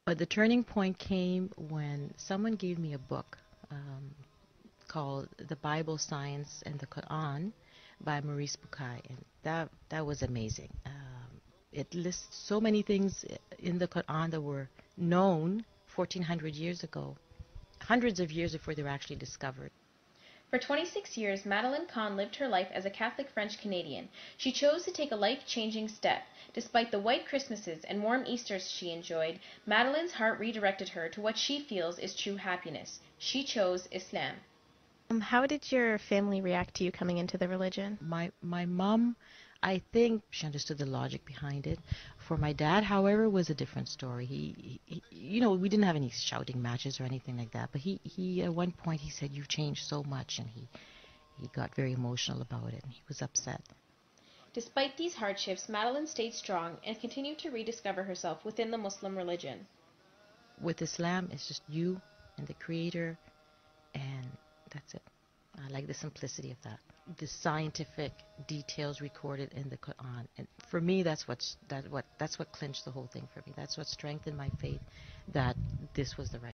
But the turning point came when someone gave me a book um, called The Bible, Science, and the Quran by Maurice Bukai, and that was amazing. It lists so many things in the Quran that were known 1400 years ago, hundreds of years before they were actually discovered. For 26 years, Madeline Kahn lived her life as a Catholic French Canadian. She chose to take a life-changing step. Despite the white Christmases and warm Easters she enjoyed, Madeline's heart redirected her to what she feels is true happiness. She chose Islam. How did your family react to you coming into the religion? My mom, I think she understood the logic behind it. For my dad, however, was a different story. We didn't have any shouting matches or anything like that. But he at one point he said, "You've changed so much," and he got very emotional about it, and he was upset. Despite these hardships, Madeline stayed strong and continued to rediscover herself within the Muslim religion. With Islam, it's just you and the Creator, and that's it. I like the simplicity of that. The scientific details recorded in the Quran, and for me, that's what clinched the whole thing for me. That's what strengthened my faith that this was the right